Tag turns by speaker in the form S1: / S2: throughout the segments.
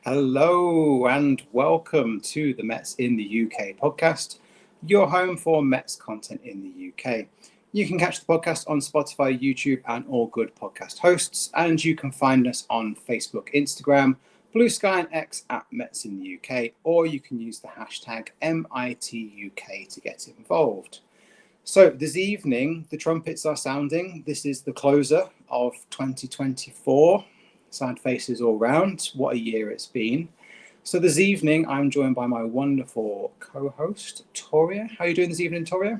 S1: Hello and welcome to the Mets in the UK podcast, your home for Mets content in the UK. You can catch the podcast on Spotify, YouTube, and all good podcast hosts, and you can find us on Facebook, Instagram, Blue Sky, and X at Mets in the UK, or you can use the hashtag MITUK to get involved. So this evening, the trumpets are sounding. This is the closer of 2024. Sad faces all round. What a year it's been. So this evening, I'm joined by my wonderful co-host, Toria. How are you doing this evening, Toria?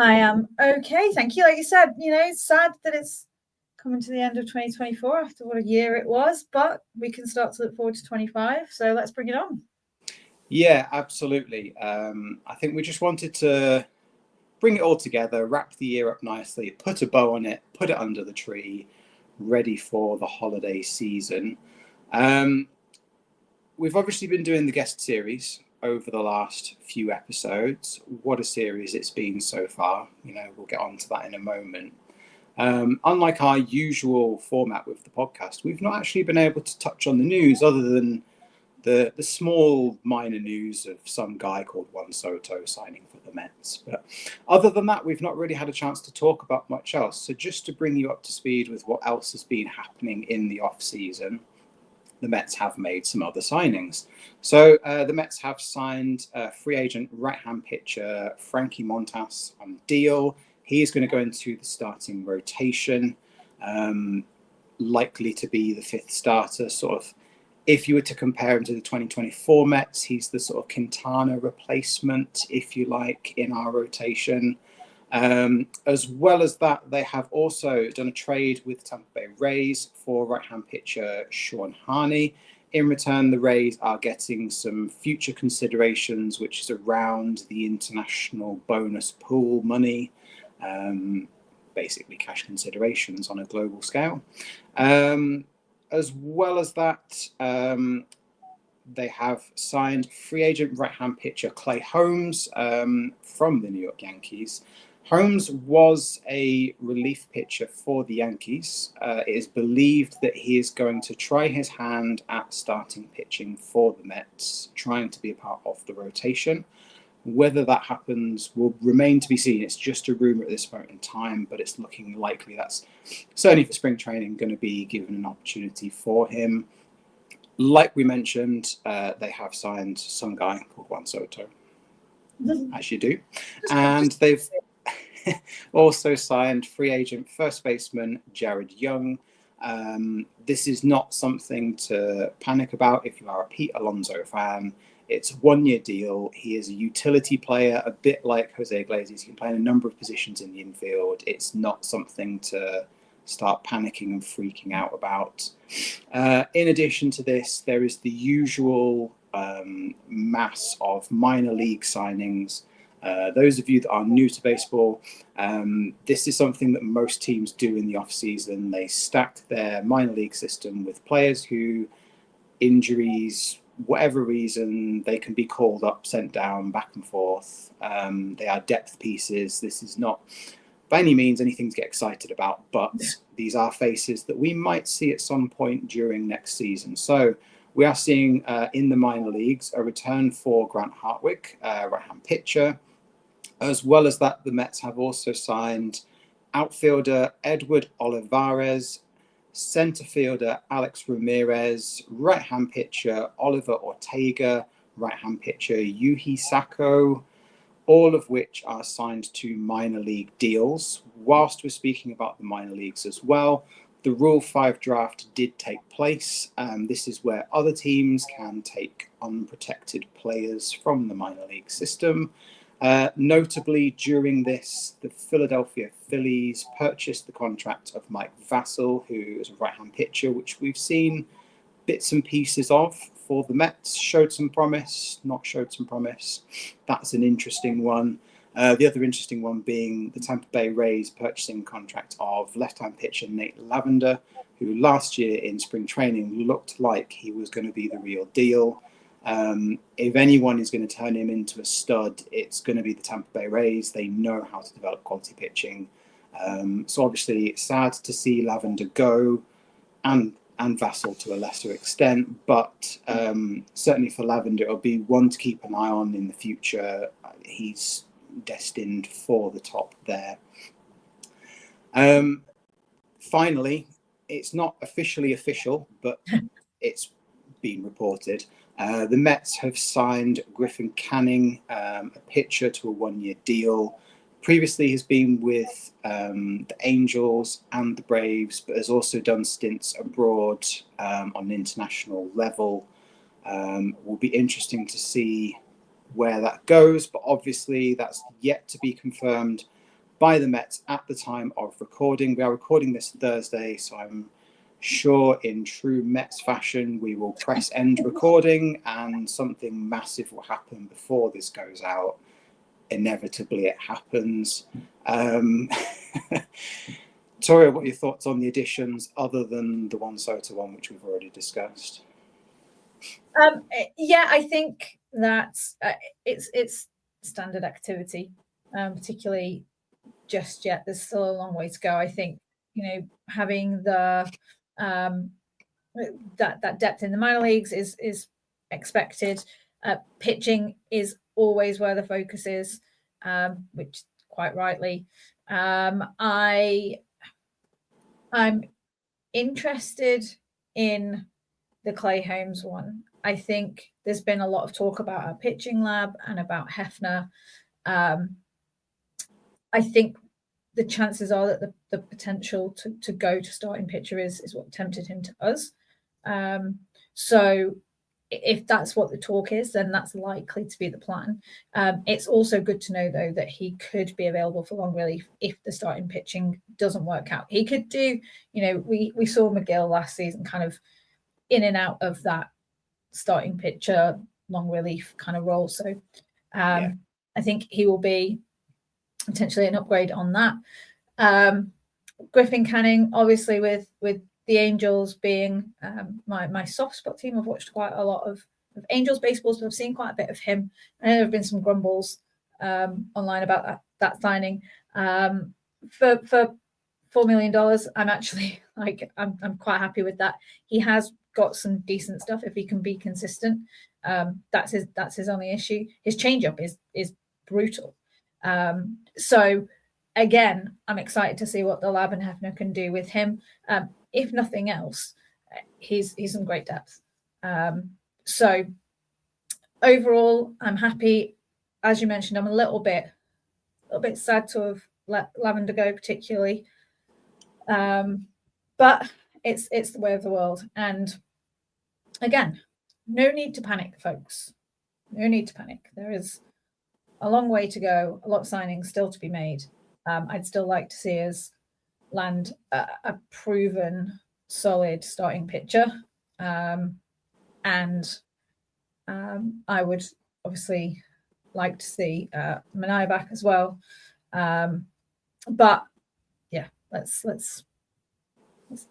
S2: I am okay, thank you. Like you said, it's sad that it's coming to the end of 2024 after what a year it was, but we can start to look forward to 25. So let's bring it on.
S1: Yeah, absolutely. I think we just wanted to bring it all together, wrap the year up nicely, put a bow on it, put it under the tree, ready for the holiday season. We've obviously been doing the guest series over the last few episodes. What a series it's been so far. We'll get on to that in a moment. Unlike our usual format with the podcast, we've not actually been able to touch on the news other than the small minor news of some guy called Juan Soto signing for the Mets. But other than that, we've not really had a chance to talk about much else. So just to bring you up to speed with what else has been happening in the off-season, the Mets have made some other signings. So the Mets have signed free agent right-hand pitcher Frankie Montas on deal. He is going to go into the starting rotation, likely to be the fifth starter, sort of. If you were to compare him to the 2024 Mets, he's the sort of Quintana replacement, if you like, in our rotation. As well as that, they have also done a trade with Tampa Bay Rays for right-hand pitcher Sean Harney. In return, the Rays are getting some future considerations, which is around the international bonus pool money, basically cash considerations on a global scale. As well as that, they have signed free agent right-hand pitcher Clay Holmes from the New York Yankees. Holmes was a relief pitcher for the Yankees. It is believed that he is going to try his hand at starting pitching for the Mets, trying to be a part of the rotation. Whether that happens will remain to be seen. It's just a rumor at this moment in time, but it's looking likely that's certainly for spring training going to be given an opportunity for him. Like we mentioned, they have signed some guy called Juan Soto, as you do. And they've also signed free agent first baseman Jared Young. This is not something to panic about if you are a Pete Alonso fan. It's a one-year deal. He is a utility player, a bit like Jose Iglesias. He can play in a number of positions in the infield. It's not something to start panicking and freaking out about. In addition to this, there is the usual mass of minor league signings. Those of you that are new to baseball, this is something that most teams do in the off-season. They stack their minor league system with players who, injuries, whatever reason, they can be called up, sent down, back and forth. They are depth pieces. This is not by any means anything to get excited about, but these are faces that we might see at some point during next season. So we are seeing in the minor leagues a return for Grant Hartwig, right-hand pitcher. As well as that, the Mets have also signed outfielder Edward Olivares, center fielder Alex Ramirez, right-hand pitcher Oliver Ortega, right-hand pitcher Yuhi Sako, all of which are signed to minor league deals. Whilst we're speaking about the minor leagues as well, the Rule 5 draft did take place. This is where other teams can take unprotected players from the minor league system. Notably, during this, the Philadelphia Phillies purchased the contract of Mike Vassell, who is a right-hand pitcher, which we've seen bits and pieces of for the Mets. Showed some promise, not showed some promise. That's an interesting one. The other interesting one being the Tampa Bay Rays purchasing contract of left-hand pitcher Nate Lavender, who last year in spring training looked like he was going to be the real deal. If anyone is going to turn him into a stud, it's going to be the Tampa Bay Rays. They know how to develop quality pitching. So obviously it's sad to see Lavender go, and and Vassal to a lesser extent, but certainly for Lavender, it'll be one to keep an eye on in the future. He's destined for the top there. Finally, it's not officially official, but it's been reported. The Mets have signed Griffin Canning, a pitcher, to a one-year deal. Previously has been with the Angels and the Braves, but has also done stints abroad on an international level. Will be interesting to see where that goes, but obviously that's yet to be confirmed by the Mets at the time of recording. We are recording this Thursday, so I'm sure in true Mets fashion, we will press end recording and something massive will happen before this goes out. Inevitably, it happens. Toria, what are your thoughts on the additions other than the Juan Soto one, which we've already discussed?
S2: Yeah, I think that it's standard activity, particularly just yet. There's still a long way to go. I think, having the that depth in the minor leagues is expected. Pitching is always where the focus is, which quite rightly. I'm interested in the Clay Holmes one. I think there's been a lot of talk about our pitching lab and about Hefner. I think the chances are that the potential to go to starting pitcher is what tempted him to us. So if that's what the talk is, then that's likely to be the plan. It's also good to know, though, that he could be available for long relief if the starting pitching doesn't work out. He could do, we saw McGill last season kind of in and out of that starting pitcher, long relief kind of role. So I think he will be potentially an upgrade on that. Griffin Canning, obviously with the Angels being my soft spot team, I've watched quite a lot of Angels baseball, so I've seen quite a bit of him. I know there have been some grumbles online about that signing. For $4 million, I'm actually I'm quite happy with that. He has got some decent stuff if he can be consistent. That's his only issue. His changeup is brutal. So again, I'm excited to see what the lab and Hefner can do with him. If nothing else, he's some great depth. So overall, I'm happy. As you mentioned, I'm a little bit sad to have let Lavender go, particularly. But it's the way of the world. And again, no need to panic, folks. No need to panic. There is a long way to go, a lot of signings still to be made. I'd still like to see us land a proven, solid starting pitcher. And I would obviously like to see Manaea back as well. But yeah, let's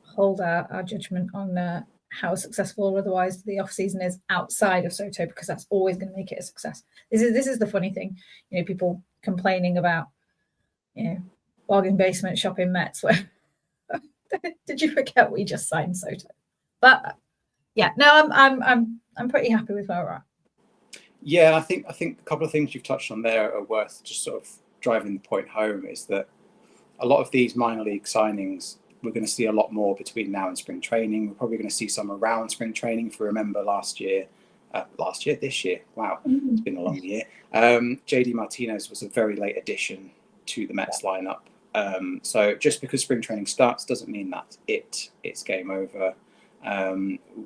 S2: hold our judgment on how successful or otherwise the off season is outside of Soto, because that's always going to make it a success. This is the funny thing, people complaining about, bargain basement shopping Mets. Where did you forget we just signed Soto? But yeah, no, I'm pretty happy with where we're at.
S1: Yeah, I think a couple of things you've touched on there are worth just sort of driving the point home. Is that a lot of these minor league signings, we're going to see a lot more between now and spring training. We're probably going to see some around spring training. If we remember this year, wow, it's been a long year. JD Martinez was a very late addition to the Mets lineup. So just because spring training starts doesn't mean that it's game over.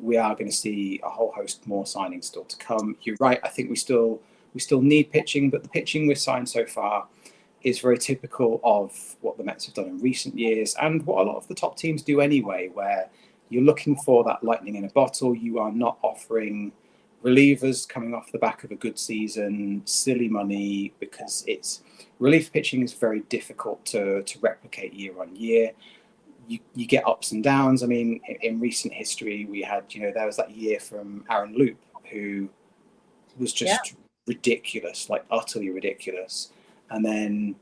S1: We are going to see a whole host more signings still to come. You're right. I think we still need pitching, but the pitching we've signed so far is very typical of what the Mets have done in recent years and what a lot of the top teams do anyway, where you're looking for that lightning in a bottle. You are not offering relievers coming off the back of a good season silly money, because relief pitching is very difficult to replicate year on year. You get ups and downs. I mean, in recent history, we had, there was that year from Aaron Loop, who was just ridiculous, like utterly ridiculous. And then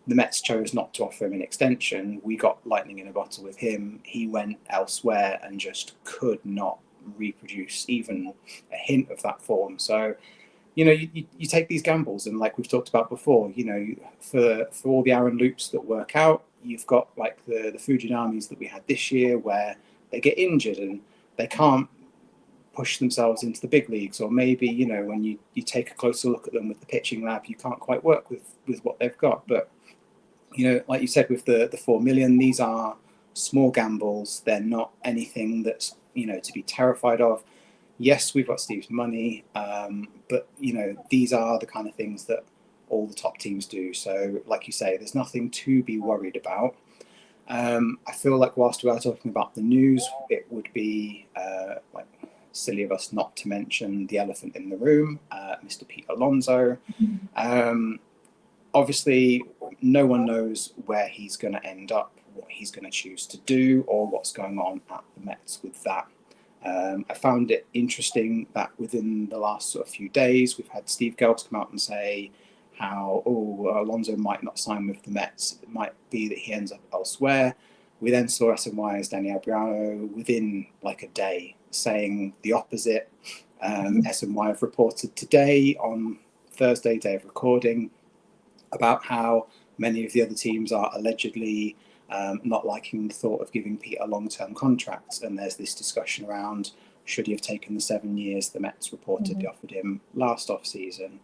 S1: the Mets chose not to offer him an extension. We got lightning in a bottle with him. He went elsewhere and just could not reproduce even a hint of that form. So, you take these gambles, and like we've talked about before, for all the Aaron Loops that work out, you've got like the Fujinamis that we had this year where they get injured and they can't push themselves into the big leagues, or maybe when you take a closer look at them with the pitching lab, you can't quite work with what they've got. But like you said with the 4 million, these are small gambles. They're not anything that's to be terrified of. Yes, we've got Steve's money, but these are the kind of things that all the top teams do. So like you say, there's nothing to be worried about. I feel like whilst we are talking about the news, it would be like silly of us not to mention the elephant in the room, Mr. Pete Alonso. Obviously, no one knows where he's going to end up, what he's going to choose to do, or what's going on at the Mets with that. I found it interesting that within the last sort of few days, we've had Steve Gelbs come out and say how, Alonso might not sign with the Mets. It might be that he ends up elsewhere. We then saw SNY's Danny Albriano within like a day saying the opposite. SNY have reported today on Thursday, day of recording, about how many of the other teams are allegedly not liking the thought of giving Pete a long-term contract. And there's this discussion around, should he have taken the 7 years the Mets reportedly offered him last offseason?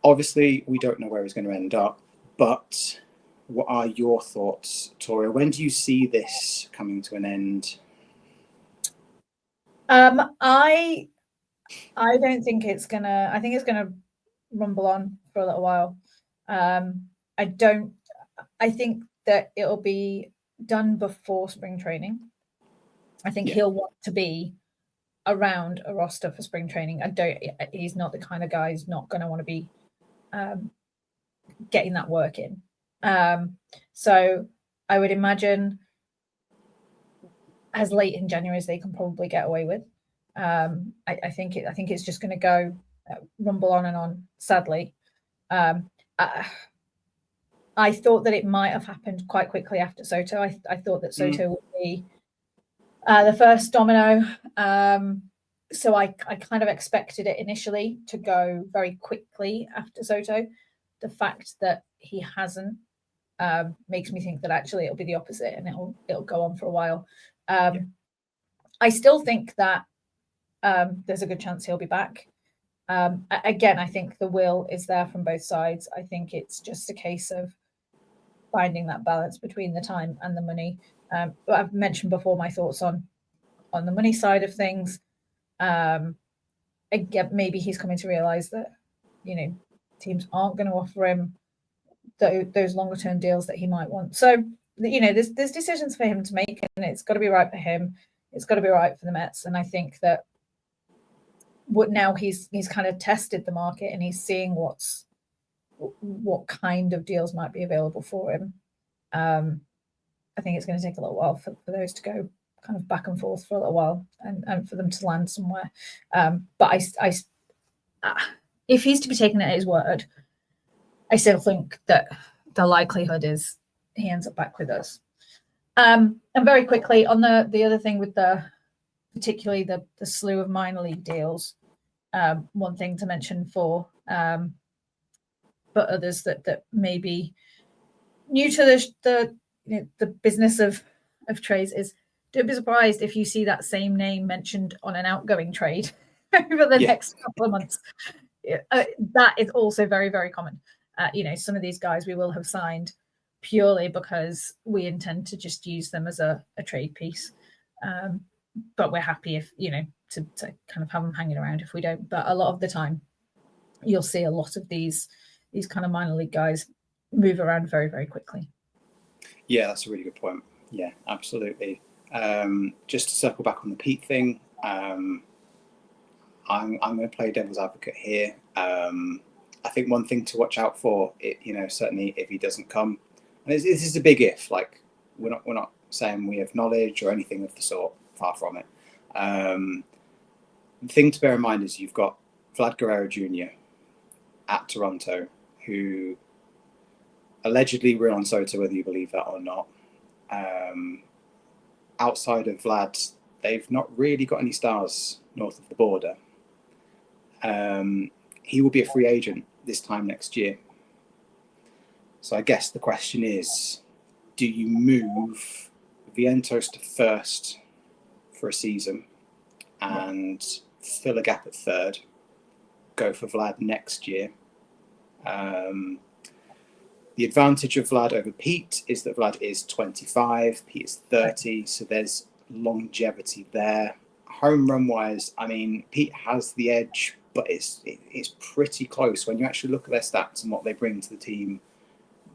S1: Obviously, we don't know where he's going to end up, but what are your thoughts, Toria? When do you see this coming to an end?
S2: I don't think it's gonna. I think it's gonna rumble on for a little while. I think that it'll be done before spring training. I think he'll want to be around a roster for spring training. He's not the kind of guy who's not going to want to be getting that work in. So I would imagine as late in January as they can probably get away with. I think it's just going to go rumble on and on, sadly. I thought that it might have happened quite quickly after Soto. I thought that Soto would be the first domino. So I kind of expected it initially to go very quickly after Soto. The fact that he hasn't makes me think that actually it'll be the opposite, and it'll go on for a while. I still think that there's a good chance he'll be back. Again, I think the will is there from both sides. I think it's just a case of finding that balance between the time and the money. I've mentioned before my thoughts on the money side of things. Again, maybe he's coming to realize that teams aren't going to offer him those longer term deals that he might want. So there's decisions for him to make, and it's got to be right for him. It's got to be right for the Mets, and I think that now he's kind of tested the market and he's seeing what kind of deals might be available for him. I think it's going to take a little while for those to go kind of back and forth for a little while and for them to land somewhere. But if he's to be taken at his word, I still think that the likelihood is he ends up back with us. And very quickly on the other thing with particularly the slew of minor league deals, one thing to mention for others that may be new to the business of trades is, don't be surprised if you see that same name mentioned on an outgoing trade over the next couple of months. That is also very, very common. Some of these guys we will have signed purely because we intend to just use them as a trade piece. But we're happy if, to kind of have them hanging around if we don't. But a lot of the time, you'll see a lot of these kind of minor league guys move around very, very quickly.
S1: Yeah, that's a really good point. Yeah, absolutely. Just to circle back on the Pete thing, I'm going to play devil's advocate here. I think one thing to watch out for, certainly if he doesn't come, and this is a big if. Like we're not saying we have knowledge or anything of the sort. Far from it. The thing to bear in mind is you've got Vlad Guerrero Jr. at Toronto, who allegedly Rion Soto, whether you believe that or not. Outside of Vlad, they've not really got any stars north of the border. He will be a free agent this time next year. So I guess the question is, do you move Vientos to first for a season and fill a gap at third, go for Vlad next year? The advantage of Vlad over Pete is that Vlad is 25, Pete is 30, so there's longevity there. Home run wise, I mean, Pete has the edge, but it's pretty close. When you actually look at their stats and what they bring to the team,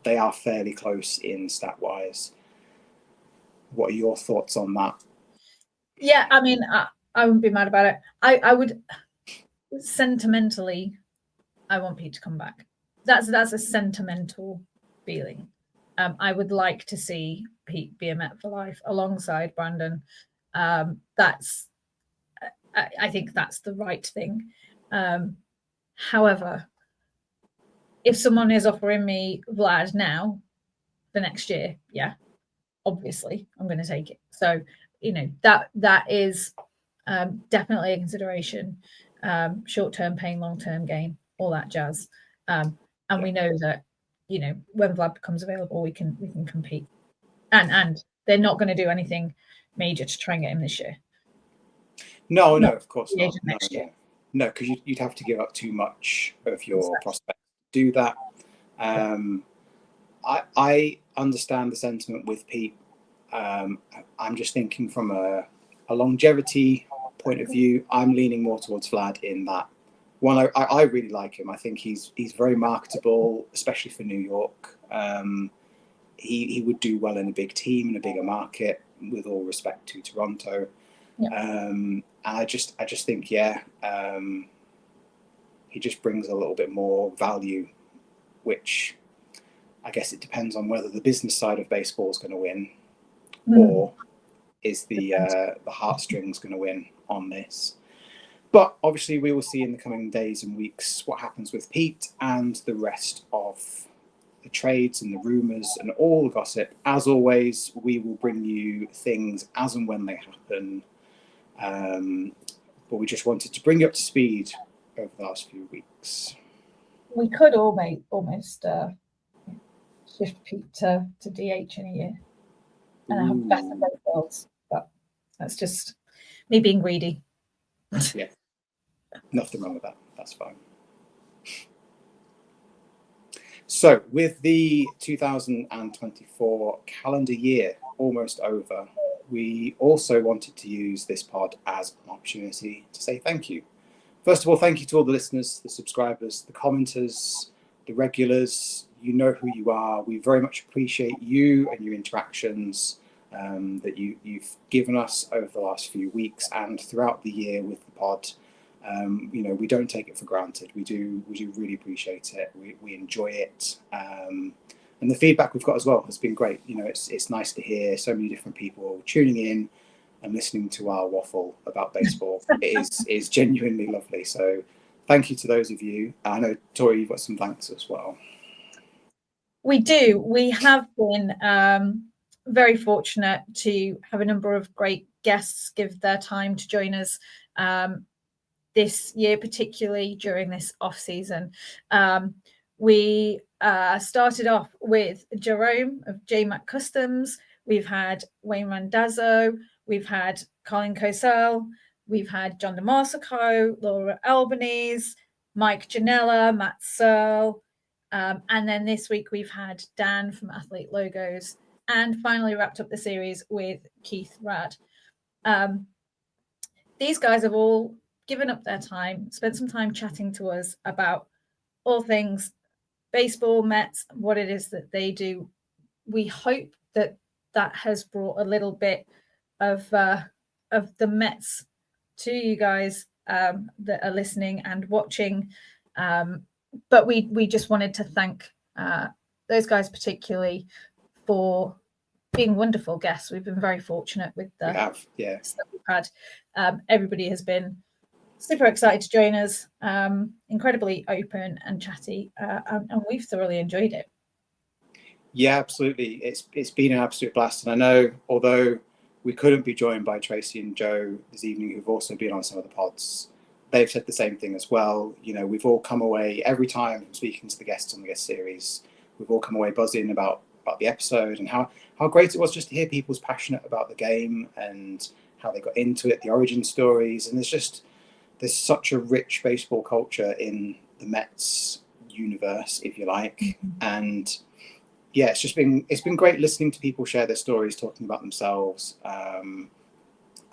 S1: they are fairly close in stat wise. What are your thoughts on that?
S2: Yeah, I mean, I wouldn't be mad about it. I would sentimentally, I want Pete to come back. That's a sentimental feeling. I would like to see Pete be a Met for life alongside Brandon. I think that's the right thing. However, if someone is offering me Vlad now for next year, yeah, obviously I'm going to take it. So, that is definitely a consideration. Short-term pain, long-term gain, all that jazz. And we know that, when Vlad becomes available, we can compete. And they're not going to do anything major to try and get him this year.
S1: No, of course not.
S2: Next year.
S1: No, because you'd have to give up too much of your prospect to do that. I understand the sentiment with Pete. I'm just thinking from a longevity point of view. I'm leaning more towards Vlad in that one. I really like him. I think he's very marketable, especially for New York. He would do well in a big team in a bigger market. With all respect to Toronto, I just think he just brings a little bit more value, which I guess it depends on whether the business side of baseball is going to win, or is the heartstrings going to win on this. But obviously, we will see in the coming days and weeks what happens with Pete and the rest of the trades and the rumours and all the gossip. As always, we will bring you things as and when they happen. But we just wanted to bring you up to speed over the last few weeks.
S2: We could almost shift Pete to DH in a year and have better both worlds, but that's just me being greedy.
S1: Yeah, nothing wrong with that. That's fine. So, with the 2024 calendar year almost over, we also wanted to use this pod as an opportunity to say thank you. First of all, thank you to all the listeners, the subscribers, the commenters, the regulars. You know who you are. We very much appreciate you and your interactions that you've given us over the last few weeks and throughout the year with the pod. We don't take it for granted. We do really appreciate it. We enjoy it. And the feedback we've got as well has been great. It's nice to hear so many different people tuning in and listening to our waffle about baseball. It is genuinely lovely. So thank you to those of you. I know, Tori, you've got some thanks as well.
S2: We do. We have been very fortunate to have a number of great guests give their time to join us this year, particularly during this off season. We started off with Jerome of JMac Customs. We've had Wayne Randazzo. We've had Colin Cosell. We've had John DeMarsico, Laura Albanese, Mike Janella, Matt Searle. And then this week we've had Dan from Athlete Logos. And finally wrapped up the series with Keith Rad. These guys have all given up their time, spent some time chatting to us about all things baseball, Mets, what it is that they do. We hope that has brought a little bit of the Mets to you guys that are listening and watching. But we just wanted to thank those guys particularly for being wonderful guests. We've been very fortunate with the guests that we've had. Everybody has been super excited to join us, incredibly open and chatty, and we've thoroughly enjoyed it.
S1: Yeah, absolutely. It's been an absolute blast, and I know although we couldn't be joined by Tracy and Joe this evening, who've also been on some of the pods, they've said the same thing as well. You know, we've all come away every time from speaking to the guests on the guest series. We've all come away buzzing about the episode and how great it was just to hear people's passionate about the game and how they got into it, the origin stories, and there's such a rich baseball culture in the Mets universe, if you like, and yeah, it's been great listening to people share their stories, talking about themselves. And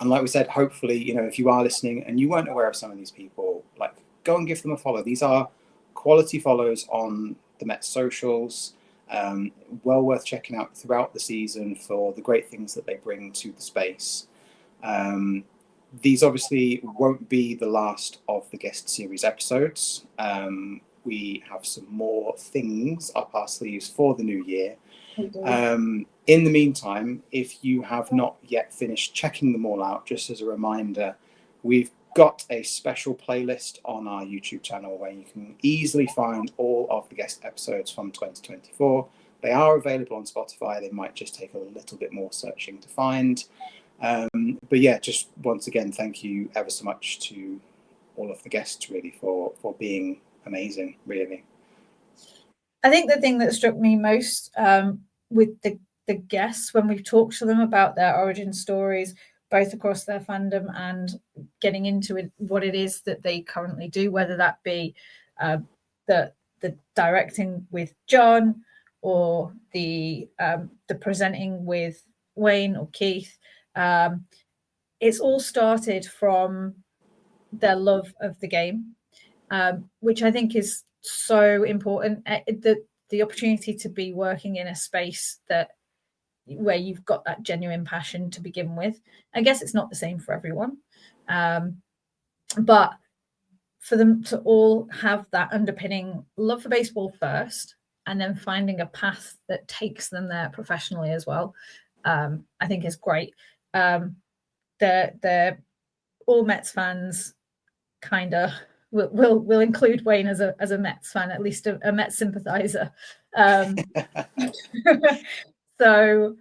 S1: like we said, hopefully, you know, if you are listening and you weren't aware of some of these people, like go and give them a follow. These are quality follows on the Mets socials. Well worth checking out throughout the season for the great things that they bring to the space. These obviously won't be the last of the guest series episodes. We have some more things up our sleeves for the new year. In the meantime, if you have not yet finished checking them all out, just as a reminder, we've got a special playlist on our YouTube channel where you can easily find all of the guest episodes from 2024. They are available on Spotify. They might just take a little bit more searching to find. But yeah, just once again, thank you ever so much to all of the guests really for being amazing, really.
S2: I think the thing that struck me most with the guests when we've talked to them about their origin stories, both across their fandom and getting into it, what it is that they currently do, whether that be the directing with John or the presenting with Wayne or Keith. It's all started from their love of the game, which I think is so important. The opportunity to be working in a space where you've got that genuine passion to begin with. I guess it's not the same for everyone, but for them to all have that underpinning love for baseball first, and then finding a path that takes them there professionally as well, I think is great. They're all Mets fans, kind of. We'll include Wayne as a Mets fan, at least a Mets sympathizer. So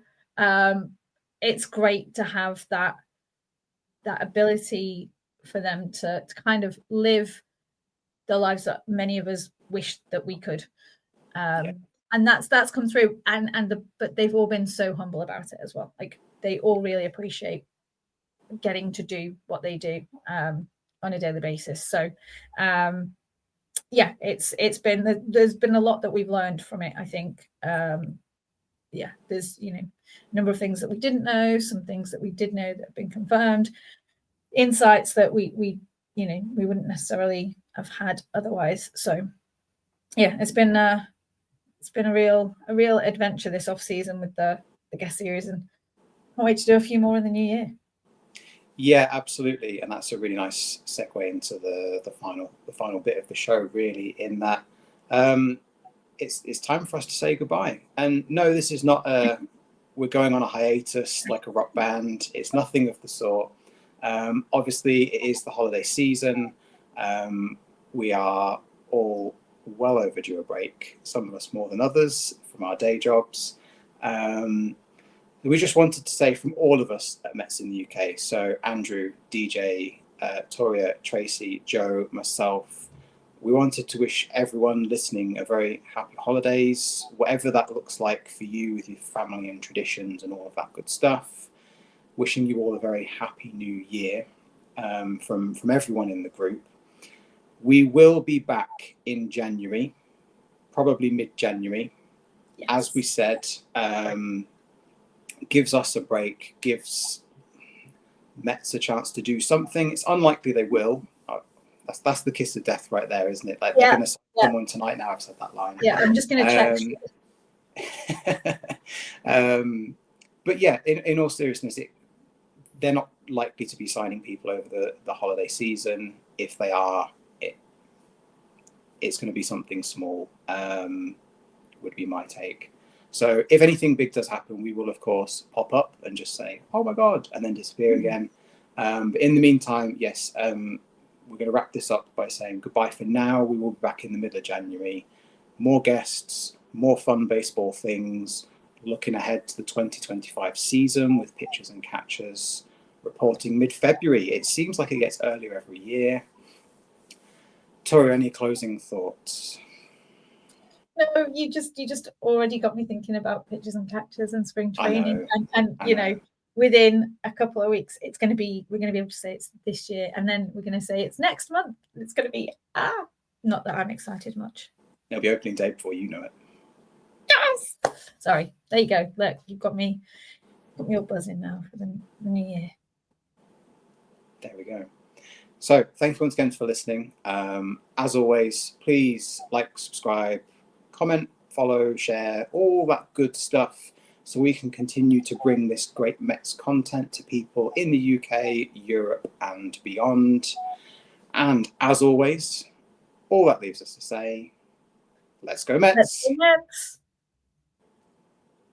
S2: it's great to have that ability for them to kind of live the lives that many of us wish that we could. And that's come through, but they've all been so humble about it as well. Like they all really appreciate getting to do what they do on a daily basis. So yeah, there's been a lot that we've learned from it, I think. Yeah, there's a number of things that we didn't know, some things that we did know that have been confirmed, insights that we wouldn't necessarily have had otherwise. So yeah, it's been a real adventure this off season with the guest series, and can't wait to do a few more in the new year.
S1: Yeah, absolutely, and that's a really nice segue into the final bit of the show. Really, in that it's time for us to say goodbye. And no, this is not we're going on a hiatus like a rock band. It's nothing of the sort. Obviously, it is the holiday season. We are all well overdue a break. Some of us more than others from our day jobs. We just wanted to say from all of us at Mets in the UK, so Andrew, DJ, Toria, Tracy, Joe, myself, we wanted to wish everyone listening a very happy holidays, whatever that looks like for you with your family and traditions and all of that good stuff. Wishing you all a very happy new year from everyone in the group. We will be back in January, probably mid-January. Yes. As we said, gives us a break, gives Mets a chance to do something. It's unlikely they will. That's the kiss of death right there, isn't it? Like they're going to sign someone tonight. Now I've said that line.
S2: Yeah, I'm just going to
S1: check. But yeah, in all seriousness, they're not likely to be signing people over the holiday season. If they are, it's going to be something small, would be my take. So if anything big does happen, we will, of course, pop up and just say, oh my God, and then disappear again. But in the meantime, yes, we're going to wrap this up by saying goodbye for now. We will be back in the middle of January. More guests, more fun baseball things, looking ahead to the 2025 season with pitchers and catchers reporting mid-February. It seems like it gets earlier every year. Toria, any closing thoughts?
S2: No, you just already got me thinking about pitchers and catchers and spring training, and you know, within a couple of weeks, we're going to be able to say it's this year, and then we're going to say it's next month. It's going to be not that I'm excited much.
S1: It'll be opening day before you know it.
S2: Yes. Sorry. There you go. Look, you've got me all buzzing now for the new year.
S1: There we go. So thank you once again for listening. As always, please like, subscribe, comment, follow, share, all that good stuff, so we can continue to bring this great Mets content to people in the UK, Europe, and beyond. And as always, all that leaves us to say, let's go Mets!
S2: Let's go Mets!